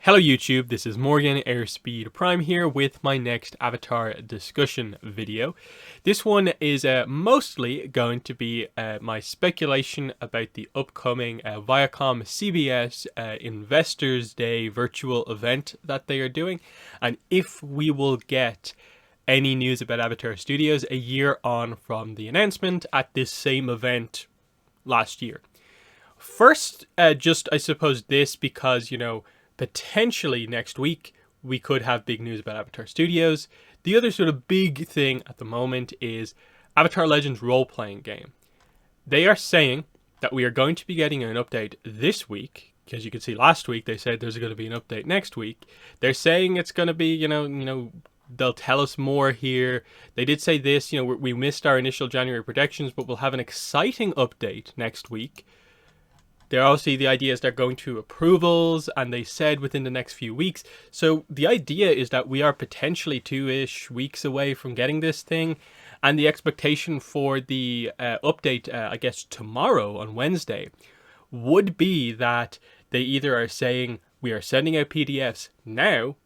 Hello YouTube, this is Morgan Airspeed Prime here with my next Avatar discussion video. This one is mostly going to be my speculation about the upcoming ViacomCBS Investors Day virtual event that they are doing, and if we will get any news about Avatar Studios a year on from the announcement at this same event last year. First, just I suppose this because, potentially next week we could have big news about Avatar Studios. The other sort of big thing at the moment is Avatar Legends role-playing game. They are saying that we are going to be getting an update this week, because you can see last week they said there's going to be an update next week. They're saying it's going to be, they'll tell us more here. They did say this, we missed our initial January predictions, but we'll have an exciting update next week. They're obviously, the idea is they're going through approvals, and they said within the next few weeks. So the idea is that we are potentially 2-ish weeks away from getting this thing. And the expectation for the update, I guess tomorrow on Wednesday, would be that they either are saying we are sending out PDFs now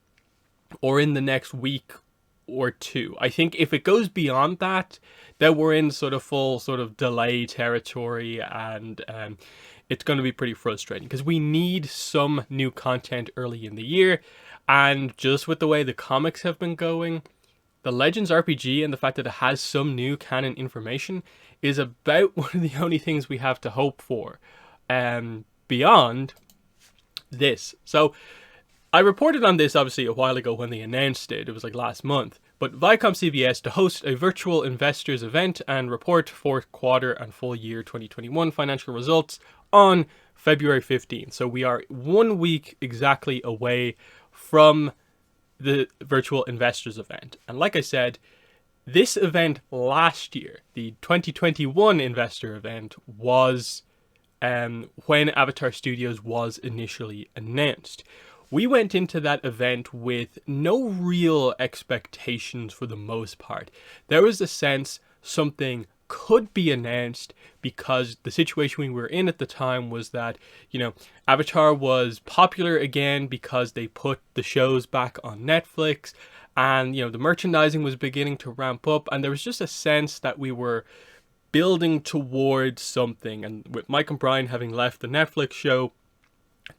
or in the next week or two. I think if it goes beyond that, then we're in sort of full sort of delay territory, and it's going to be pretty frustrating because we need some new content early in the year. And just with the way the comics have been going, the Legends RPG and the fact that it has some new canon information is about one of the only things we have to hope for beyond this. So I reported on this obviously a while ago when they announced it. It was like last month. But ViacomCBS to host a virtual investors event and report fourth quarter and full year 2021 financial results on February 15th. So we are 1 week exactly away from the virtual investors event. And like I said, this event last year, the 2021 investor event, was when Avatar Studios was initially announced. We went into that event with no real expectations for the most part. There was a sense something could be announced because the situation we were in at the time was that, Avatar was popular again because they put the shows back on Netflix, and, the merchandising was beginning to ramp up, and there was just a sense that we were building towards something. And with Mike and Brian having left the Netflix show,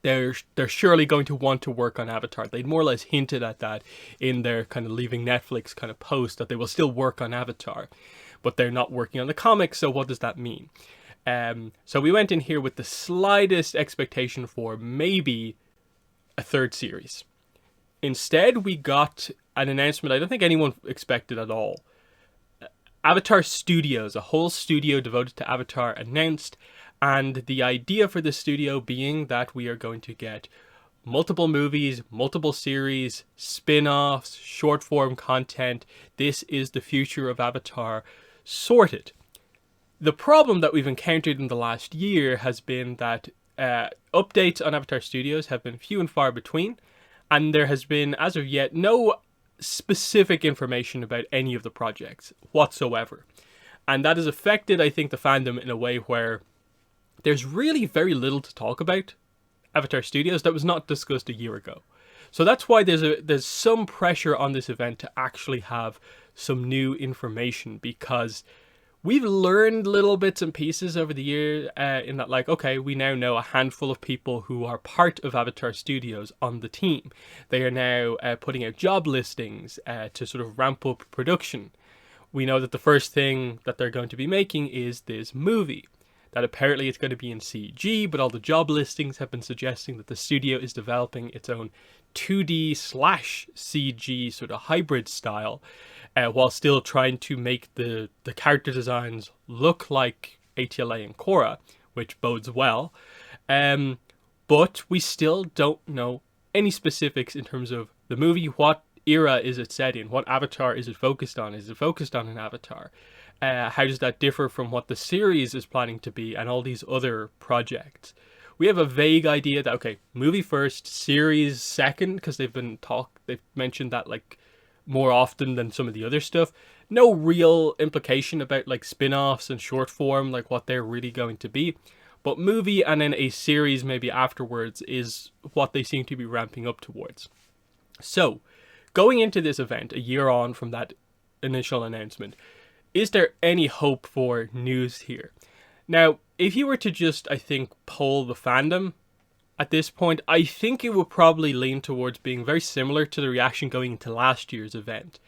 they're surely going to want to work on Avatar. They'd more or less hinted at that in their kind of leaving Netflix kind of post, that they will still work on Avatar, but they're not working on the comics. So what does that mean? So we went in here with the slightest expectation for maybe a third series. Instead, we got an announcement I don't think anyone expected at all. Avatar Studios, a whole studio devoted to Avatar, announced. And the idea for the studio being that we are going to get multiple movies, multiple series, spin-offs, short-form content. This is the future of Avatar sorted. The problem that we've encountered in the last year has been that updates on Avatar Studios have been few and far between. And there has been, as of yet, no specific information about any of the projects whatsoever. And that has affected, I think, the fandom in a way where there's really very little to talk about Avatar Studios that was not discussed a year ago. So that's why there's some pressure on this event to actually have some new information, because we've learned little bits and pieces over the year in that, like, okay, we now know a handful of people who are part of Avatar Studios on the team. They are now putting out job listings to sort of ramp up production. We know that the first thing that they're going to be making is this movie. That apparently it's going to be in CG, but all the job listings have been suggesting that the studio is developing its own 2D/CG sort of hybrid style, while still trying to make the character designs look like ATLA and Korra, which bodes well. But we still don't know any specifics in terms of the movie. What era is it set in? What avatar is it focused on? Is it focused on an avatar? How does that differ from what the series is planning to be and all these other projects? We have a vague idea that, okay, movie first, series second, because they've mentioned that like more often than some of the other stuff. No real implication about like spin-offs and short form, like what they're really going to be. but movie and then a series maybe afterwards is what they seem to be ramping up towards. So, going into this event a year on from that initial announcement, is there any hope for news here? Now, if you were to just, I think, poll the fandom at this point, I think it would probably lean towards being very similar to the reaction going into last year's event.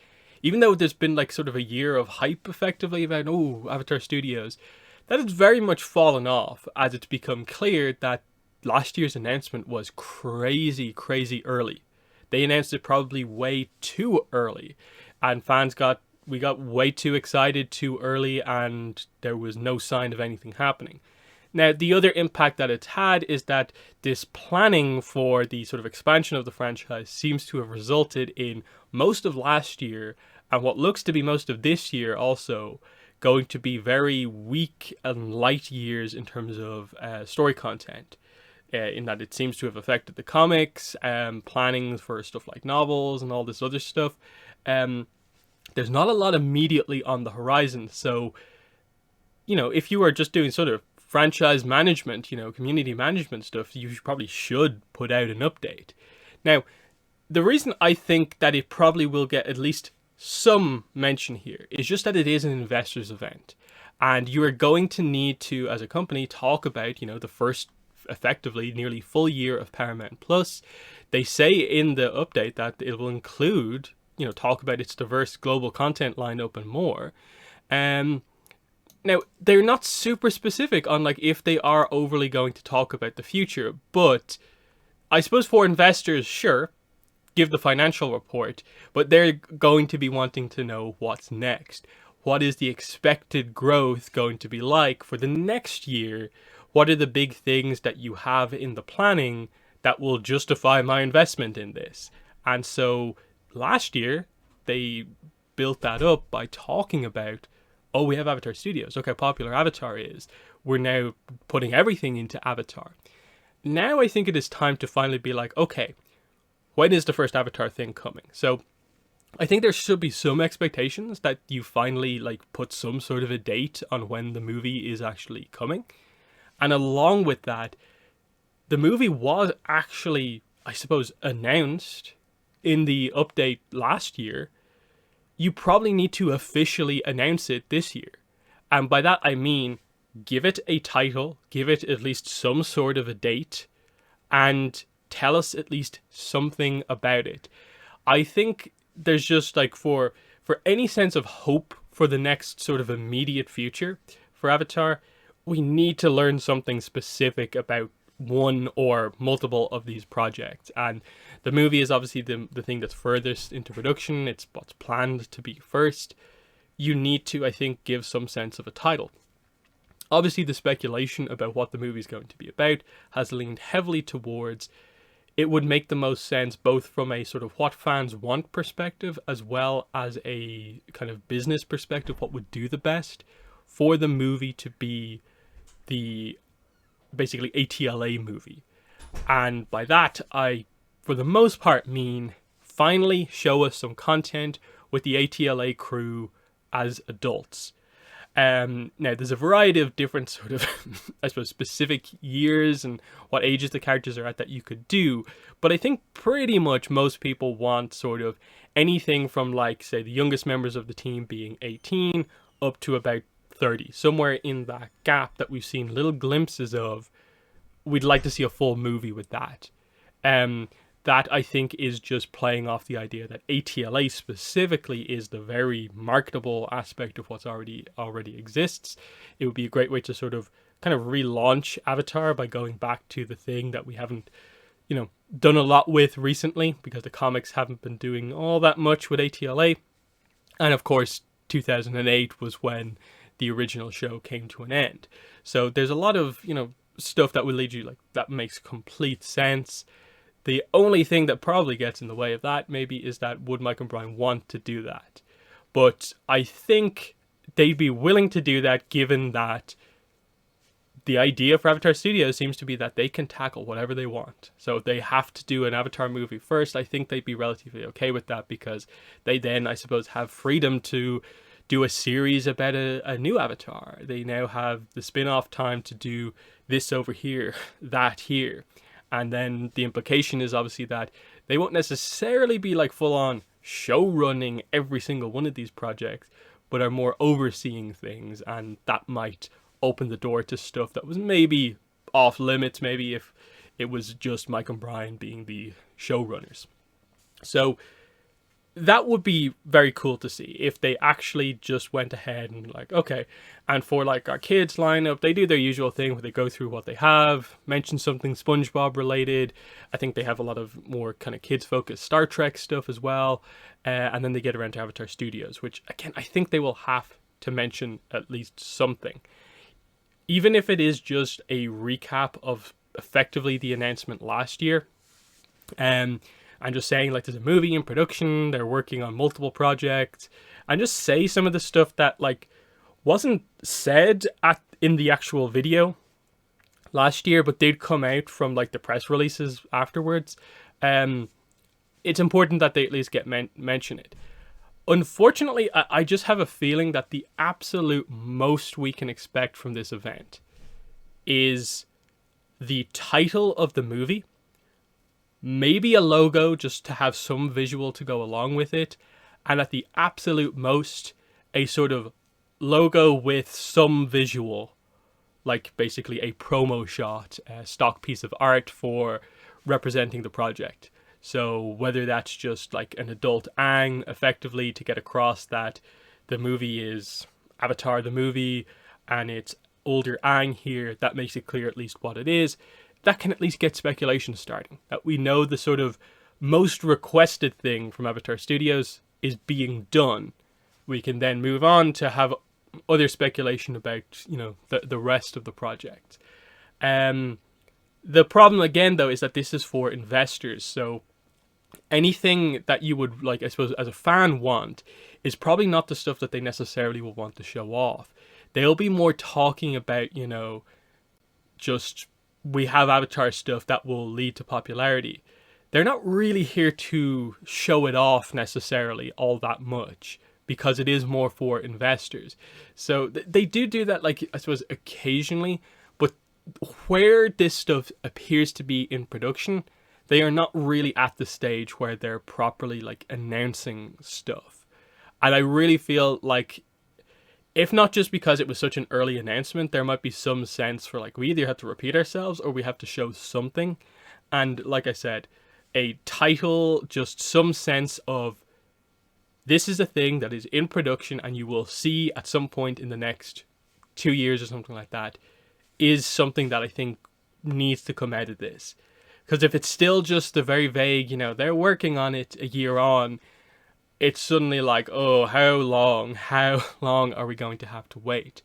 Even though there's been like sort of a year of hype effectively about, oh, Avatar Studios, that has very much fallen off as it's become clear that last year's announcement was crazy, crazy early. They announced it probably way too early, and we got way too excited too early, and there was no sign of anything happening. Now, the other impact that it's had is that this planning for the sort of expansion of the franchise seems to have resulted in most of last year and what looks to be most of this year also going to be very weak and light years in terms of story content. In that it seems to have affected the comics, planning for stuff like novels and all this other stuff. There's not a lot immediately on the horizon. So, if you are just doing sort of franchise management, community management stuff, you probably should put out an update. Now, the reason I think that it probably will get at least some mention here is just that it is an investors event. And you are going to need to, as a company, talk about, the first effectively nearly full year of Paramount Plus. They say in the update that it will include, talk about its diverse global content lineup and more. Now, they're not super specific on like if they are overly going to talk about the future, but I suppose for investors, sure, give the financial report, but they're going to be wanting to know what's next. What is the expected growth going to be like for the next year? What are the big things that you have in the planning that will justify my investment in this? And so last year, they built that up by talking about, oh, we have Avatar Studios. Look how popular Avatar is. We're now putting everything into Avatar. Now I think it is time to finally be like, okay, when is the first Avatar thing coming? So I think there should be some expectations that you finally like put some sort of a date on when the movie is actually coming. And along with that, the movie was actually, I suppose, announced in the update last year. You probably need to officially announce it this year. And by that I mean, give it a title, give it at least some sort of a date, and tell us at least something about it. I think there's just like for any sense of hope for the next sort of immediate future for Avatar, we need to learn something specific about one or multiple of these projects. And the movie is obviously the thing that's furthest into production. It's what's planned to be first. You need to, I think, give some sense of a title. Obviously, the speculation about what the movie is going to be about has leaned heavily towards it would make the most sense both from a sort of what fans want perspective as well as a kind of business perspective, what would do the best for the movie to be the basically ATLA movie. And by that, I, for the most part, mean finally show us some content with the ATLA crew as adults. Now, there's a variety of different sort of, I suppose, specific years and what ages the characters are at that you could do. But I think pretty much most people want sort of anything from, like, say, the youngest members of the team being 18 up to about 30. Somewhere in that gap that we've seen little glimpses of. We'd like to see a full movie with that. That I think is just playing off the idea that ATLA specifically is the very marketable aspect of what's already exists. It would be a great way to sort of kind of relaunch Avatar by going back to the thing that we haven't, done a lot with recently because the comics haven't been doing all that much with ATLA. And of course, 2008 was when the original show came to an end. So there's a lot of, stuff that would lead you like that makes complete sense. The only thing that probably gets in the way of that maybe is that would Mike and Brian want to do that? But I think they'd be willing to do that given that the idea for Avatar Studios seems to be that they can tackle whatever they want. So if they have to do an Avatar movie first, I think they'd be relatively okay with that because they then, I suppose, have freedom to do a series about a new Avatar. They now have the spin-off time to do this over here, that here. And then the implication is obviously that they won't necessarily be like full on show running every single one of these projects, but are more overseeing things, and that might open the door to stuff that was maybe off limits, maybe if it was just Mike and Brian being the showrunners. So that would be very cool to see if they actually just went ahead and like, okay, and for like our kids lineup, they do their usual thing where they go through what they have, mention something SpongeBob related. I think they have a lot of more kind of kids focused Star Trek stuff as well. And then they get around to Avatar Studios, which again, I think they will have to mention at least something. Even if it is just a recap of effectively the announcement last year. I'm just saying, like, there's a movie in production, they're working on multiple projects, and just say some of the stuff that, like, wasn't said in the actual video last year, but did come out from, like, the press releases afterwards. It's important that they at least get mention it. Unfortunately, I just have a feeling that the absolute most we can expect from this event is the title of the movie, maybe a logo just to have some visual to go along with it, and at the absolute most, a sort of logo with some visual, like basically a promo shot, a stock piece of art for representing the project. So whether that's just like an adult Aang, effectively, to get across that the movie is Avatar the movie, and it's older Aang here, that makes it clear at least what it is. That can at least get speculation starting. That we know the sort of most requested thing from Avatar Studios is being done. We can then move on to have other speculation about, you know, the rest of the project. The problem again, though, is that this is for investors. So anything that you would, like, I suppose, as a fan want is probably not the stuff that they necessarily will want to show off. They'll be more talking about, you know, just we have Avatar stuff that will lead to popularity. They're not really here to show it off necessarily all that much, because it is more for investors. So they do that, like, I suppose, occasionally, but where this stuff appears to be in production, they are not really at the stage where they're properly, like, announcing stuff. And I really feel like, if not just because it was such an early announcement, there might be some sense for, like, we either have to repeat ourselves or we have to show something. And like I said, a title, just some sense of this is a thing that is in production and you will see at some point in the next 2 years or something like that, is something that I think needs to come out of this. Because if it's still just the very vague, you know, they're working on it a year on, it's suddenly like, oh, how long are we going to have to wait?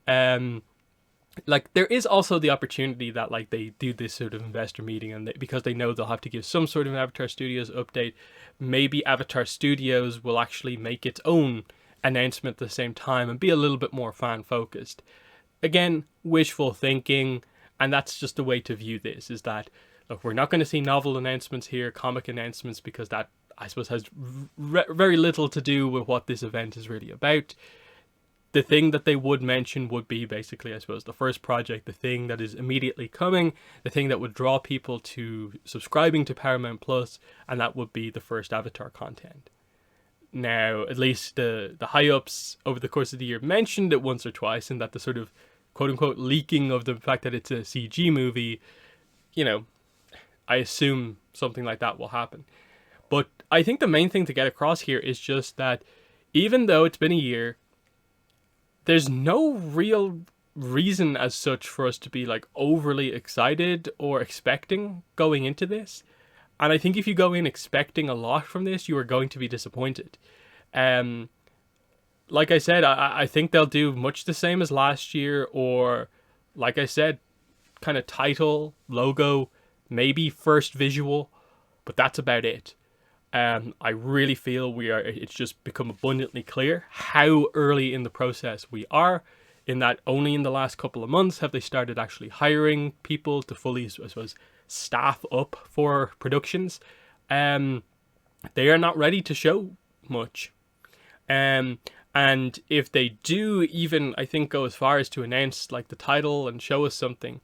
Like, there is also the opportunity that, like, they do this sort of investor meeting, and because they know they'll have to give some sort of an Avatar Studios update, maybe Avatar Studios will actually make its own announcement at the same time and be a little bit more fan focused. Again, wishful thinking, and that's just the way to view this, is that, look, we're not going to see novel announcements here, comic announcements, because that, I suppose, has very little to do with what this event is really about. The thing that they would mention would be basically, I suppose, the first project, the thing that is immediately coming, the thing that would draw people to subscribing to Paramount Plus, and that would be the first Avatar content. Now, at least the high-ups over the course of the year mentioned it once or twice, and that the sort of quote-unquote leaking of the fact that it's a CG movie, you know, I assume something like that will happen. But I think the main thing to get across here is just that even though it's been a year, there's no real reason as such for us to be, like, overly excited or expecting going into this. And I think if you go in expecting a lot from this, you are going to be disappointed. Like I said, I think they'll do much the same as last year, or, like I said, kind of title, logo, maybe first visual, but that's about it. I really feel it's just become abundantly clear how early in the process we are, in that only in the last couple of months have they started actually hiring people to fully, I suppose, staff up for productions. They are not ready to show much. And if they do even, I think, go as far as to announce, like, the title and show us something,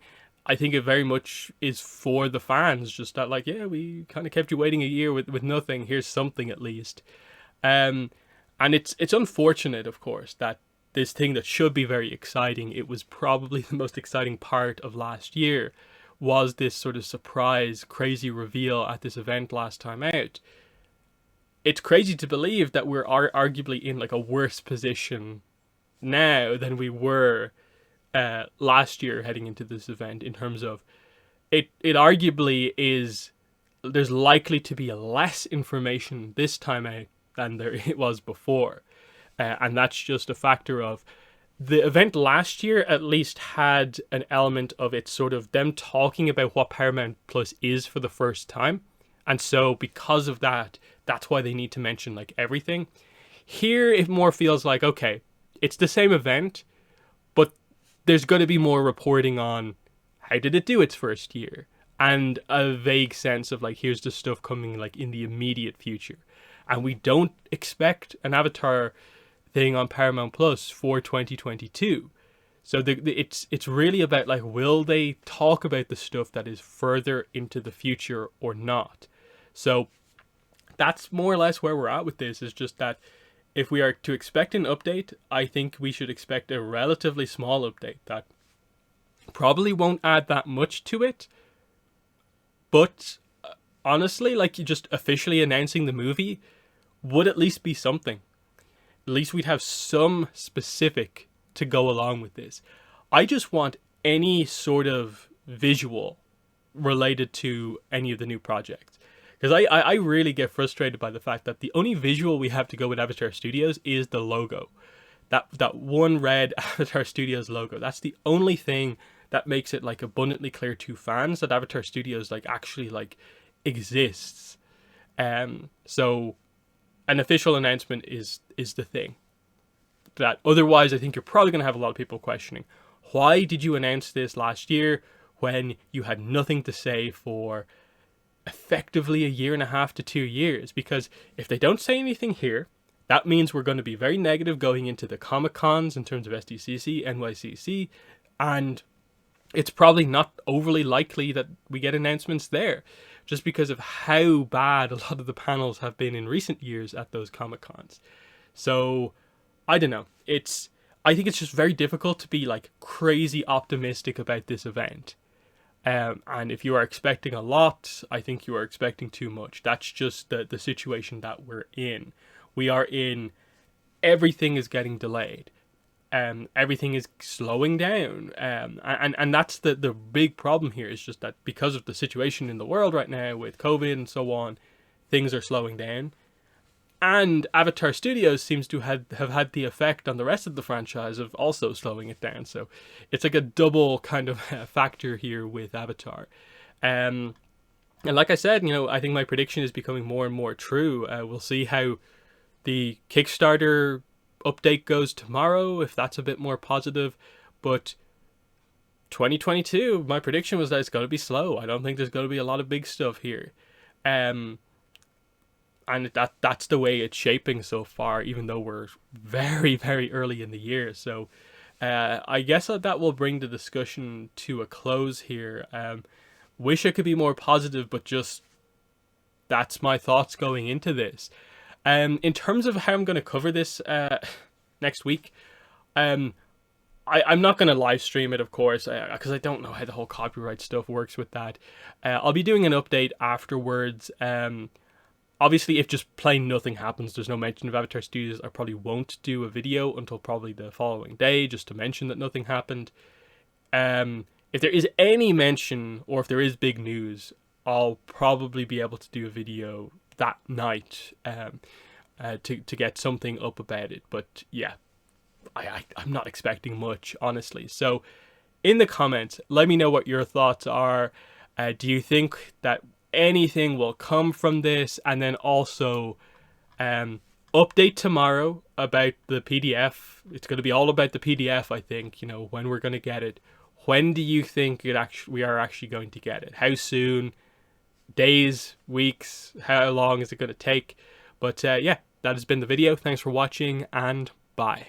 I think it very much is for the fans, just that like, yeah, we kind of kept you waiting a year with nothing. Here's something at least. Um, and it's unfortunate, of course, that this thing that should be very exciting, it was probably the most exciting part of last year, was this sort of surprise, crazy reveal at this event last time out. It's crazy to believe that we're arguably in like a worse position now than we were last year heading into this event, in terms of it arguably is, there's likely to be less information this time out than there it was before. And that's just a factor of the event last year at least had an element of it sort of them talking about what Paramount Plus is for the first time. And so because of that, that's why they need to mention like everything. Here it more feels like, okay, it's the same event, but there's going to be more reporting on how did it do its first year, and a vague sense of like, here's the stuff coming like in the immediate future. And we don't expect an Avatar thing on Paramount Plus for 2022. So it's really about like, will they talk about the stuff that is further into the future or not? So that's more or less where we're at with this, is just that if we are to expect an update, I think we should expect a relatively small update that probably won't add that much to it. But honestly, like, you just officially announcing the movie would at least be something. At least we'd have some specific to go along with this. I just want any sort of visual related to any of the new projects. Because I really get frustrated by the fact that the only visual we have to go with Avatar Studios is the logo. That one red Avatar Studios logo. That's the only thing that makes it like abundantly clear to fans that Avatar Studios like actually like exists. So an official announcement is the thing. That otherwise I think you're probably going to have a lot of people questioning, why did you announce this last year when you had nothing to say for effectively a year and a half to 2 years? Because if they don't say anything here, that means we're going to be very negative going into the Comic Cons in terms of SDCC, NYCC, and it's probably not overly likely that we get announcements there, just because of how bad a lot of the panels have been in recent years at those Comic Cons. So I don't know. I think it's just very difficult to be like crazy optimistic about this event. And if you are expecting a lot, I think you are expecting too much. That's just the situation that we're in. We are in, everything is getting delayed. Everything is slowing down. And that's the big problem here, is just that because of the situation in the world right now with COVID and so on, things are slowing down. And Avatar Studios seems to have had the effect on the rest of the franchise of also slowing it down. So it's like a double kind of factor here with Avatar. And like I said, I think my prediction is becoming more and more true. We'll see how the Kickstarter update goes tomorrow, if that's a bit more positive. But 2022, my prediction was that it's going to be slow. I don't think there's going to be a lot of big stuff here. And that's the way it's shaping so far, even though we're very, very early in the year. So I guess that will bring the discussion to a close here. Wish I could be more positive, but just that's my thoughts going into this. In terms of how I'm going to cover this next week, I'm not going to live stream it, of course, because I don't know how the whole copyright stuff works with that. I'll be doing an update afterwards. Obviously, if just plain nothing happens, there's no mention of Avatar Studios, I probably won't do a video until probably the following day, just to mention that nothing happened. If there is any mention, or if there is big news, I'll probably be able to do a video that night to get something up about it. But yeah, I'm not expecting much, honestly. So in the comments, let me know what your thoughts are. Do you think that anything will come from this? And then also update tomorrow about the PDF. It's going to be all about the PDF, I think, when we're going to get it. When do you think we are actually going to get it? How soon? Days? Weeks? How long is it going to take? But yeah, that has been the video. Thanks for watching, and bye.